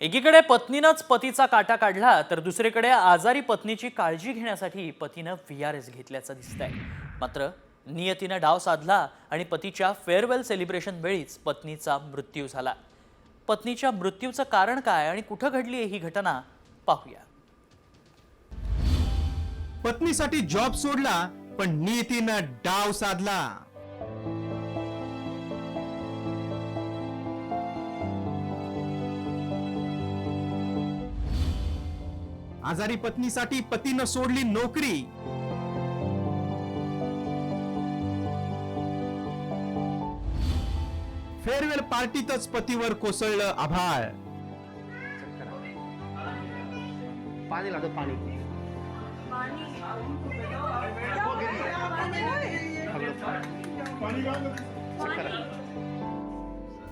एकीकडे पत्नीनंच पतीचा काटा काढला तर दुसरीकडे आजारी पत्नीची काळजी घेण्यासाठी पतीनं VRS घेतल्याचं दिसतंय। मात्र नियतीनं डाव साधला आणि पतीच्या फेअरवेल सेलिब्रेशन वेळीच पत्नीचा मृत्यू झाला। पत्नीच्या मृत्यूचं कारण काय आणि कुठं घडली ही घटना पाहूया। पत्नीसाठी जॉब सोडला पण नियतीनं डाव साधला। आजारी पत्नीसाठी पतीनं सोडली नोकरी। फेअरवेल पार्टीतच पतीवर कोसळलं आभाळ। पानी ला दो पानी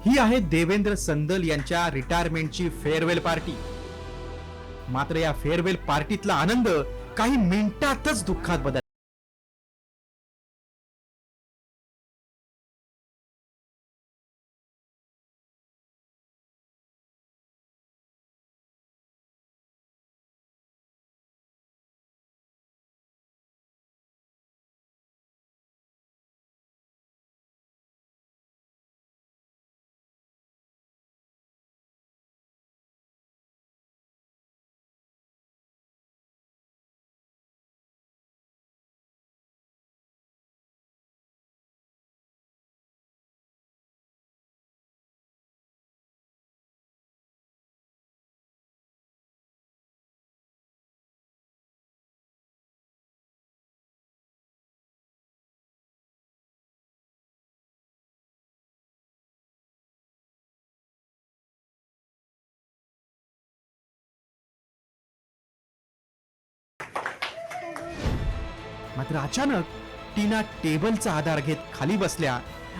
ही आहे देवेंद्र संदल यांच्या रिटायरमेंटची फेअरवेल पार्टी। मात्र या फेअरवेल पार्टीतला आनंद काही मिनिटातच दुःखात बदलला। मात्र अचानक टीना टेबलचा आधार घेत खाली बसल्या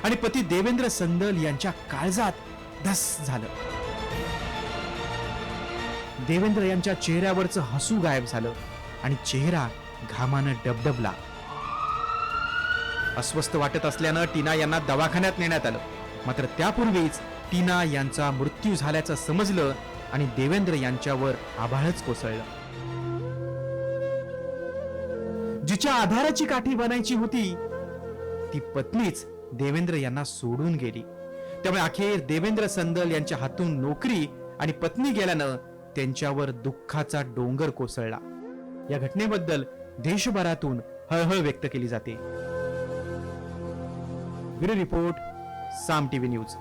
आणि पती देवेंद्र संदल यांच्या काळजात धस झालं। देवेंद्र यांच्या चेहऱ्यावरचं हसू गायब झालं आणि चेहरा घामानं डबडबला। अस्वस्थ वाटत असल्यानं टीना यांना दवाखान्यात नेण्यात आलं। मात्र त्यापूर्वीच टीना यांचा मृत्यू झाल्याचं समजलं आणि देवेंद्र यांच्यावर आभाळच कोसळलं। जिच्या आधाराची काठी बनायची होती ती पत्नीच देवेंद्र यांना सोडून गेली। त्यामुळे अखेर देवेंद्र संदल यांच्या हातून नोकरी आणि पत्नी गेल्यानं त्यांच्यावर दुःखाचा डोंगर कोसळला। या घटनेबद्दल देशभरातून हळहळ व्यक्त केली जाते। ब्युरो रिपोर्ट, साम टीव्ही न्यूज।